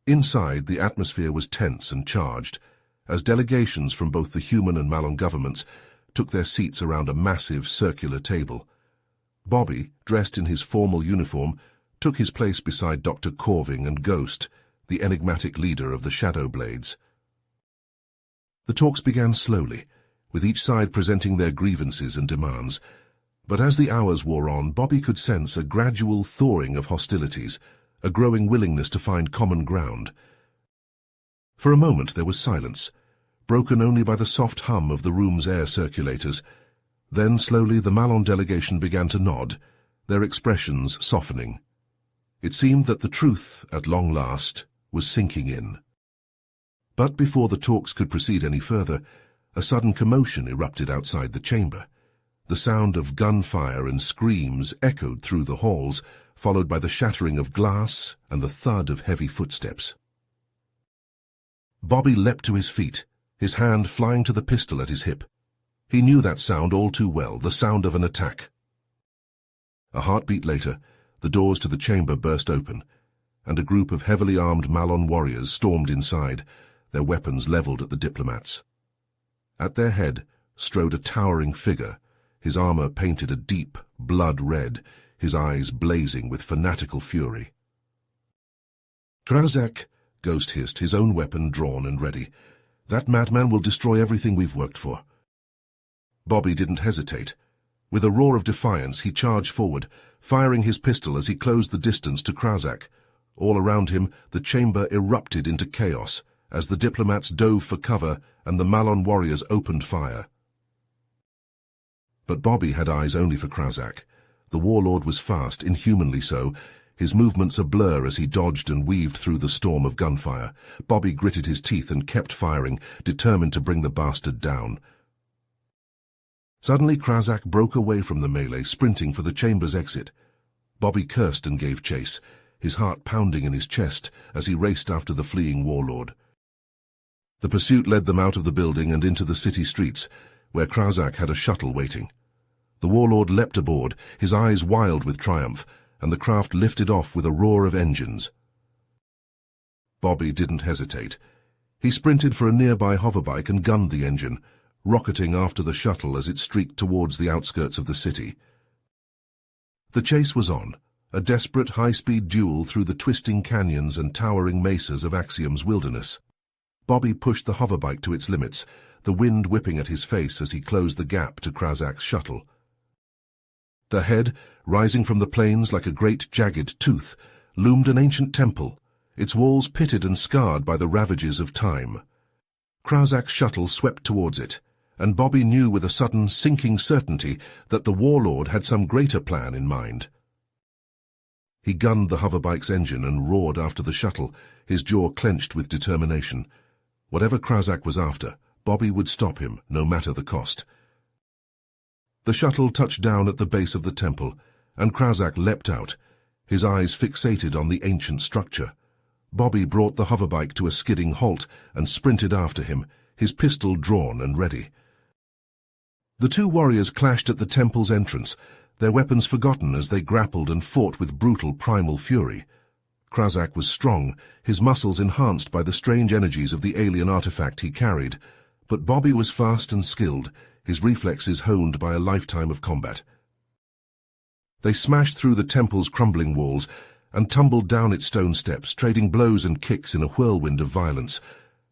Inside, the atmosphere was tense and charged, as delegations from both the human and Malon governments took their seats around a massive circular table. Bobby, dressed in his formal uniform, took his place beside Dr. Corving and Ghost, the enigmatic leader of the Shadow Blades. The talks began slowly, with each side presenting their grievances and demands. But as the hours wore on, Bobby could sense a gradual thawing of hostilities, a growing willingness to find common ground. For a moment there was silence, broken only by the soft hum of the room's air circulators. Then slowly the Malon delegation began to nod, their expressions softening. It seemed that the truth, at long last, was sinking in. But before the talks could proceed any further, a sudden commotion erupted outside the chamber. The sound of gunfire and screams echoed through the halls, followed by the shattering of glass and the thud of heavy footsteps. Bobby leapt to his feet, his hand flying to the pistol at his hip. He knew that sound all too well, the sound of an attack. A heartbeat later, the doors to the chamber burst open, and a group of heavily armed Malon warriors stormed inside, their weapons leveled at the diplomats. At their head strode a towering figure, his armor painted a deep, blood red, his eyes blazing with fanatical fury. "Krazak," Ghost hissed, his own weapon drawn and ready. "That madman will destroy everything we've worked for." Bobby didn't hesitate. With a roar of defiance, he charged forward, firing his pistol as he closed the distance to Krazak. All around him, the chamber erupted into chaos, as the diplomats dove for cover and the Malon warriors opened fire. But Bobby had eyes only for Krazak. The warlord was fast, inhumanly so, his movements a blur as he dodged and weaved through the storm of gunfire. Bobby gritted his teeth and kept firing, determined to bring the bastard down. Suddenly Krazak broke away from the melee, sprinting for the chamber's exit. Bobby cursed and gave chase, his heart pounding in his chest as he raced after the fleeing warlord. The pursuit led them out of the building and into the city streets, where Krazak had a shuttle waiting. The warlord leapt aboard, his eyes wild with triumph, and the craft lifted off with a roar of engines. Bobby didn't hesitate. He sprinted for a nearby hoverbike and gunned the engine, rocketing after the shuttle as it streaked towards the outskirts of the city. The chase was on, a desperate high-speed duel through the twisting canyons and towering mesas of Axiom's wilderness. Bobby pushed the hoverbike to its limits, the wind whipping at his face as he closed the gap to Krazak's shuttle. Ahead, rising from the plains like a great jagged tooth, loomed an ancient temple, its walls pitted and scarred by the ravages of time. Krazak's shuttle swept towards it, and Bobby knew with a sudden, sinking certainty that the warlord had some greater plan in mind. He gunned the hoverbike's engine and roared after the shuttle, his jaw clenched with determination. Whatever Krazak was after, Bobby would stop him, no matter the cost. The shuttle touched down at the base of the temple, and Krazak leapt out, his eyes fixated on the ancient structure. Bobby brought the hoverbike to a skidding halt and sprinted after him, his pistol drawn and ready. The two warriors clashed at the temple's entrance, their weapons forgotten as they grappled and fought with brutal primal fury. Krazak was strong, his muscles enhanced by the strange energies of the alien artifact he carried, but Bobby was fast and skilled, his reflexes honed by a lifetime of combat. They smashed through the temple's crumbling walls and tumbled down its stone steps, trading blows and kicks in a whirlwind of violence.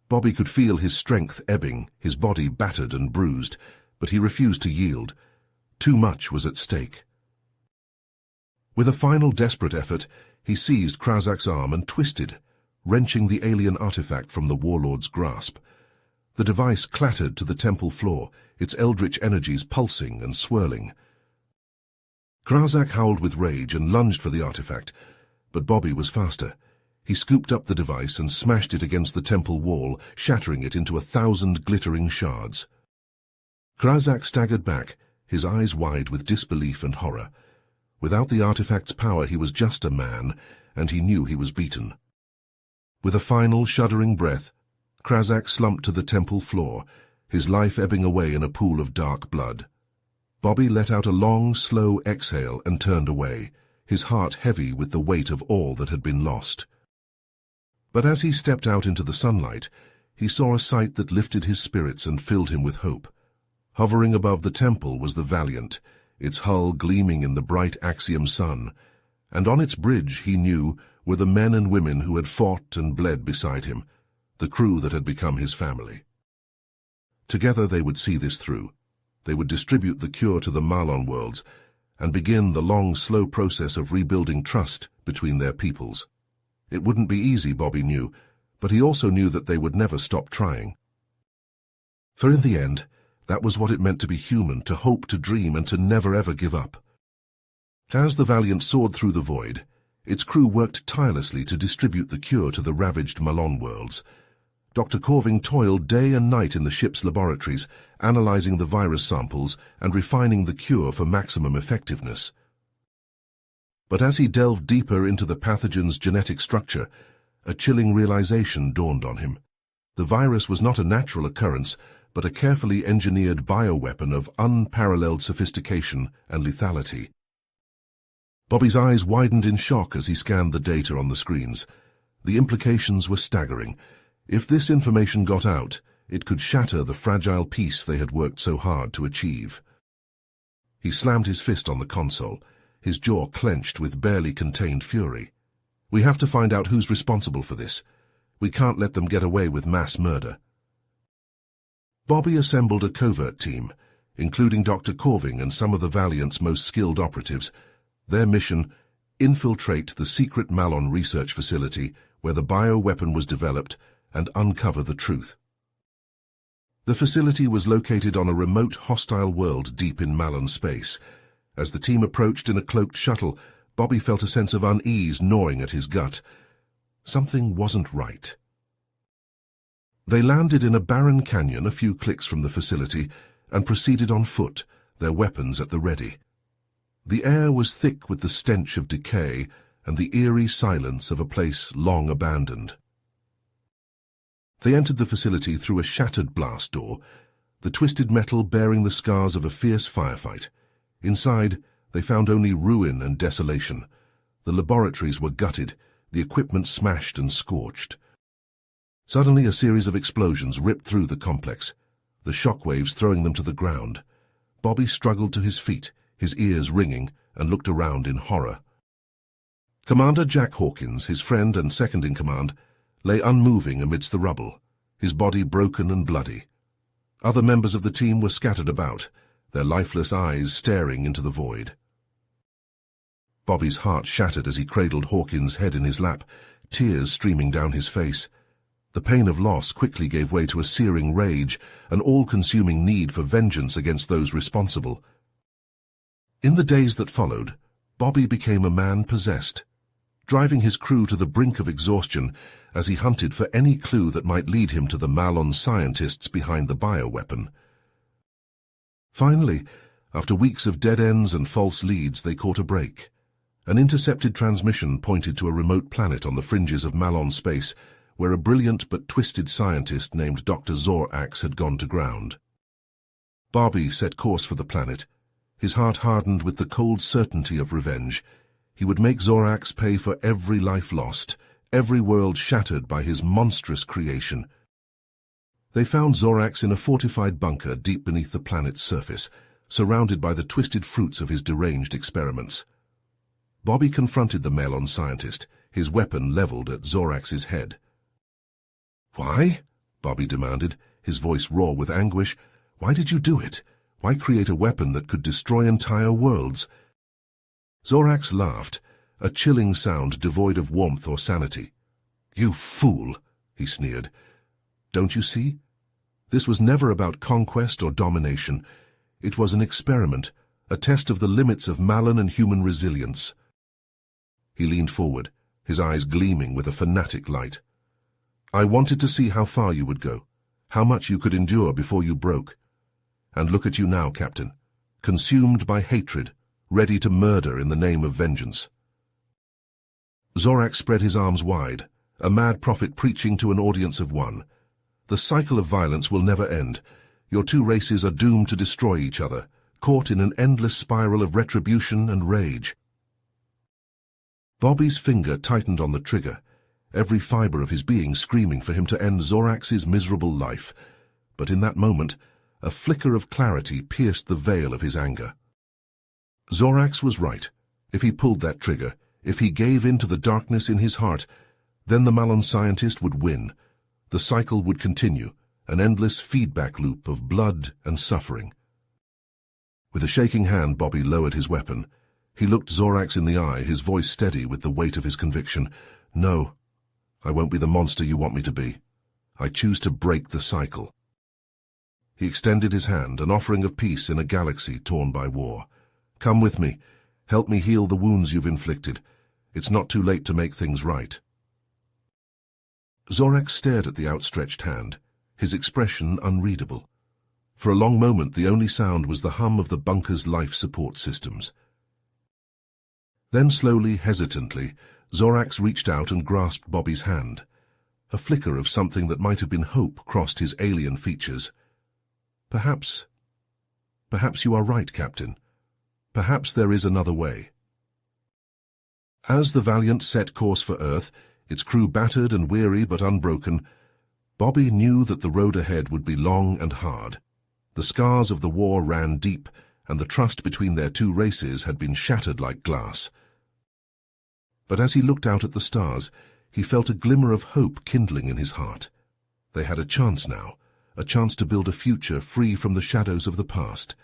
Bobby could feel his strength ebbing, his body battered and bruised, but he refused to yield. Too much was at stake. With a final desperate effort, he seized Krazak's arm and twisted, wrenching the alien artifact from the warlord's grasp. The device clattered to the temple floor, its eldritch energies pulsing and swirling. Krazak howled with rage and lunged for the artifact, but Bobby was faster. He scooped up the device and smashed it against the temple wall, shattering it into 1,000 glittering shards. Krazak staggered back, his eyes wide with disbelief and horror. Without the artifact's power, he was just a man, and he knew he was beaten. With a final, shuddering breath, Krazak slumped to the temple floor, his life ebbing away in a pool of dark blood. Bobby let out a long, slow exhale and turned away, his heart heavy with the weight of all that had been lost. But as he stepped out into the sunlight, he saw a sight that lifted his spirits and filled him with hope. Hovering above the temple was the Valiant, its hull gleaming in the bright Axiom sun, and on its bridge, he knew, were the men and women who had fought and bled beside him, the crew that had become his family. Together they would see this through. They would distribute the cure to the Malon worlds and begin the long, slow process of rebuilding trust between their peoples. It wouldn't be easy, Bobby knew, but he also knew that they would never stop trying. For in the end, that was what it meant to be human, to hope, to dream, and to never ever give up. As the Valiant soared through the void, its crew worked tirelessly to distribute the cure to the ravaged Malon worlds. Dr. Corving toiled day and night in the ship's laboratories, analyzing the virus samples and refining the cure for maximum effectiveness. But as he delved deeper into the pathogen's genetic structure, a chilling realization dawned on him. The virus was not a natural occurrence, but a carefully engineered bioweapon of unparalleled sophistication and lethality. Bobby's eyes widened in shock as he scanned the data on the screens. The implications were staggering. If this information got out, it could shatter the fragile peace they had worked so hard to achieve. He slammed his fist on the console, his jaw clenched with barely contained fury. We have to find out who's responsible for this. We can't let them get away with mass murder. Bobby assembled a covert team, including Dr. Corving and some of the Valiant's most skilled operatives. Their mission, infiltrate the secret Malon research facility where the bioweapon was developed and uncover the truth. The facility was located on a remote, hostile world deep in Malon space. As the team approached in a cloaked shuttle, Bobby felt a sense of unease gnawing at his gut. Something wasn't right. They landed in a barren canyon a few clicks from the facility and proceeded on foot, their weapons at the ready. The air was thick with the stench of decay and the eerie silence of a place long abandoned. They entered the facility through a shattered blast door, the twisted metal bearing the scars of a fierce firefight. Inside, they found only ruin and desolation. The laboratories were gutted, the equipment smashed and scorched. Suddenly, a series of explosions ripped through the complex, the shockwaves throwing them to the ground. Bobby struggled to his feet, his ears ringing, and looked around in horror. Commander Jack Hawkins, his friend and second-in-command, lay unmoving amidst the rubble, his body broken and bloody. Other members of the team were scattered about, their lifeless eyes staring into the void. Bobby's heart shattered as he cradled Hawkins' head in his lap, tears streaming down his face. The pain of loss quickly gave way to a searing rage, an all-consuming need for vengeance against those responsible. In the days that followed, Bobby became a man possessed, driving his crew to the brink of exhaustion as he hunted for any clue that might lead him to the Malon scientists behind the bioweapon. Finally, after weeks of dead ends and false leads, they caught a break. An intercepted transmission pointed to a remote planet on the fringes of Malon space, where a brilliant but twisted scientist named Dr. Zorax had gone to ground. Bobby set course for the planet, his heart hardened with the cold certainty of revenge. He would make Zorax pay for every life lost, every world shattered by his monstrous creation. They found Zorax in a fortified bunker deep beneath the planet's surface, surrounded by the twisted fruits of his deranged experiments. Bobby confronted the Malon scientist, his weapon leveled at Zorax's head. "Why?" Bobby demanded, his voice raw with anguish. "Why did you do it? Why create a weapon that could destroy entire worlds?" Zorax laughed, a chilling sound devoid of warmth or sanity. "You fool," he sneered. "Don't you see? This was never about conquest or domination. It was an experiment, a test of the limits of Malon and human resilience." He leaned forward, his eyes gleaming with a fanatic light. "I wanted to see how far you would go, how much you could endure before you broke. And look at you now, Captain, consumed by hatred, ready to murder in the name of vengeance." Zorax spread his arms wide, a mad prophet preaching to an audience of one. "The cycle of violence will never end. Your two races are doomed to destroy each other, caught in an endless spiral of retribution and rage." Bobby's finger tightened on the trigger, every fiber of his being screaming for him to end Zorax's miserable life. But in that moment, a flicker of clarity pierced the veil of his anger. Zorax was right. If he pulled that trigger, if he gave in to the darkness in his heart, then the Malon scientist would win. The cycle would continue, an endless feedback loop of blood and suffering. With a shaking hand, Bobby lowered his weapon. He looked Zorax in the eye, his voice steady with the weight of his conviction. "No, I won't be the monster you want me to be. I choose to break the cycle." He extended his hand, an offering of peace in a galaxy torn by war. "Come with me. Help me heal the wounds you've inflicted. It's not too late to make things right." Zorax stared at the outstretched hand, his expression unreadable. For a long moment, the only sound was the hum of the bunker's life support systems. Then slowly, hesitantly, Zorax reached out and grasped Bobby's hand. A flicker of something that might have been hope crossed his alien features. Perhaps you are right, Captain. Perhaps there is another way." As the Valiant set course for Earth, its crew battered and weary but unbroken, Bobby knew that the road ahead would be long and hard. The scars of the war ran deep, and the trust between their two races had been shattered like glass. But as he looked out at the stars, he felt a glimmer of hope kindling in his heart. They had a chance now, a chance to build a future free from the shadows of the past.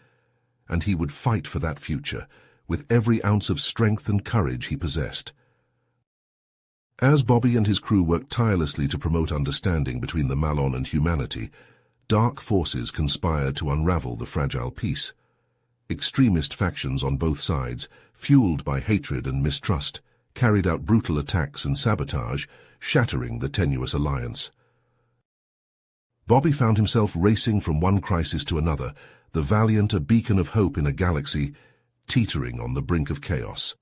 And he would fight for that future, with every ounce of strength and courage he possessed. As Bobby and his crew worked tirelessly to promote understanding between the Malon and humanity, dark forces conspired to unravel the fragile peace. Extremist factions on both sides, fueled by hatred and mistrust, carried out brutal attacks and sabotage, shattering the tenuous alliance. Bobby found himself racing from one crisis to another, the Valiant a beacon of hope in a galaxy, teetering on the brink of chaos.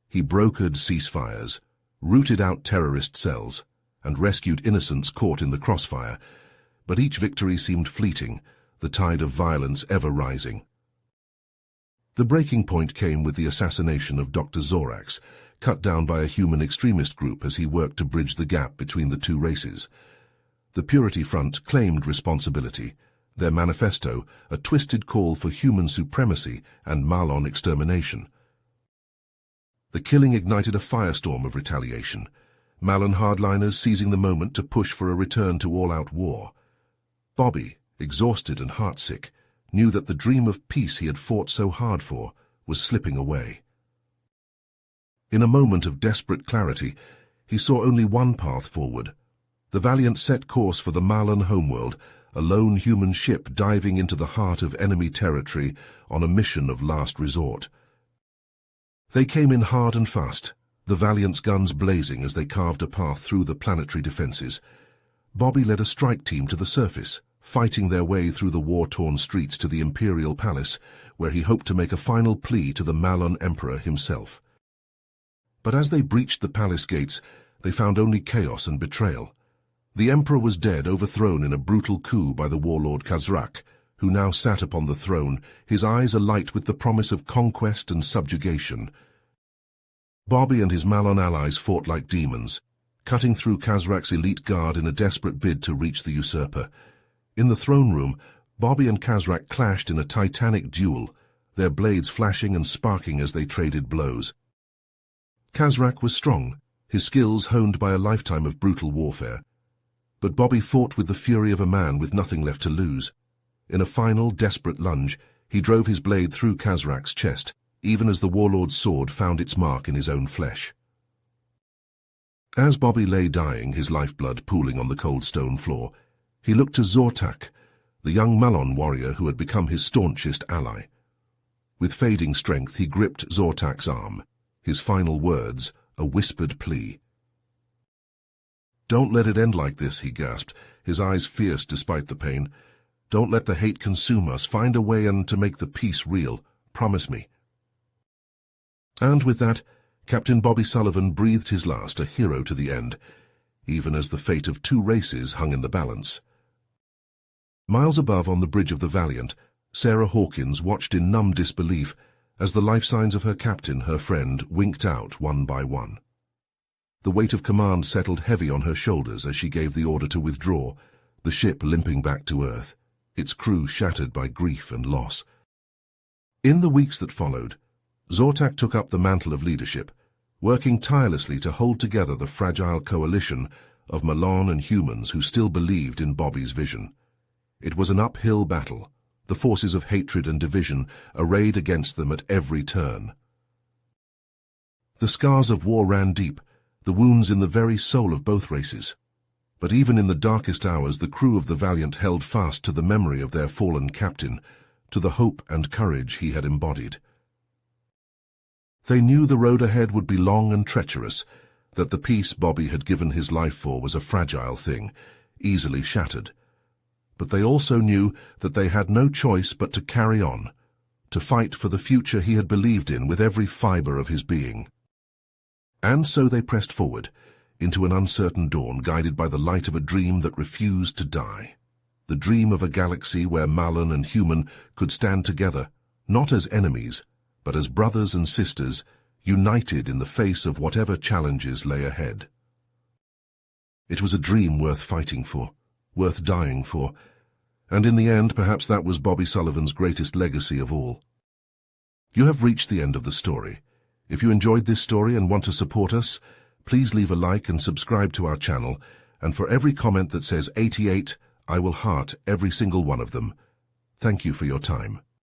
He brokered ceasefires, rooted out terrorist cells, and rescued innocents caught in the crossfire, but each victory seemed fleeting, the tide of violence ever rising. The breaking point came with the assassination of Dr. Zorax, cut down by a human extremist group as he worked to bridge the gap between the two races. The Purity Front claimed responsibility, their manifesto a twisted call for human supremacy and Malon extermination. The killing ignited a firestorm of retaliation, Malon hardliners seizing the moment to push for a return to all-out war. Bobby, exhausted and heartsick, knew that the dream of peace he had fought so hard for was slipping away. In a moment of desperate clarity, he saw only one path forward. The Valiant set course for the Malon homeworld, a lone human ship diving into the heart of enemy territory on a mission of last resort. They came in hard and fast, the Valiant's guns blazing as they carved a path through the planetary defenses. Bobby led a strike team to the surface, fighting their way through the war-torn streets to the Imperial Palace, where he hoped to make a final plea to the Malon Emperor himself. But as they breached the palace gates, they found only chaos and betrayal. The Emperor was dead, overthrown in a brutal coup by the warlord Khazrak, who now sat upon the throne, his eyes alight with the promise of conquest and subjugation. Bobby and his Malon allies fought like demons, cutting through Kazrak's elite guard in a desperate bid to reach the usurper. In the throne room, Bobby and Kazrak clashed in a titanic duel, their blades flashing and sparking as they traded blows. Kazrak was strong, his skills honed by a lifetime of brutal warfare. But Bobby fought with the fury of a man with nothing left to lose. In a final, desperate lunge, he drove his blade through Kazrak's chest, even as the warlord's sword found its mark in his own flesh. As Bobby lay dying, his lifeblood pooling on the cold stone floor, he looked to Zortak, the young Malon warrior who had become his staunchest ally. With fading strength, he gripped Zortak's arm, his final words a whispered plea. "Don't let it end like this," he gasped, his eyes fierce despite the pain. "Don't let the hate consume us. Find a way to make the peace real. Promise me." And with that, Captain Bobby Sullivan breathed his last, a hero to the end, even as the fate of 2 races hung in the balance. Miles above on the bridge of the Valiant, Sarah Hawkins watched in numb disbelief as the life signs of her captain, her friend, winked out one by one. The weight of command settled heavy on her shoulders as she gave the order to withdraw, the ship limping back to Earth, its crew shattered by grief and loss. In the weeks that followed, Zortak took up the mantle of leadership, working tirelessly to hold together the fragile coalition of Malon and humans who still believed in Bobby's vision. It was an uphill battle, the forces of hatred and division arrayed against them at every turn. The scars of war ran deep, the wounds in the very soul of both races. But even in the darkest hours, the crew of the Valiant held fast to the memory of their fallen captain, to the hope and courage he had embodied. They knew the road ahead would be long and treacherous, that the peace Bobby had given his life for was a fragile thing, easily shattered. But they also knew that they had no choice but to carry on, to fight for the future he had believed in with every fiber of his being. And so they pressed forward, into an uncertain dawn guided by the light of a dream that refused to die. The dream of a galaxy where Malon and human could stand together, not as enemies, but as brothers and sisters, united in the face of whatever challenges lay ahead. It was a dream worth fighting for, worth dying for, and in the end perhaps that was Bobby Sullivan's greatest legacy of all. You have reached the end of the story. If you enjoyed this story and want to support us, please leave a like and subscribe to our channel, and for every comment that says 88, I will heart every single one of them. Thank you for your time.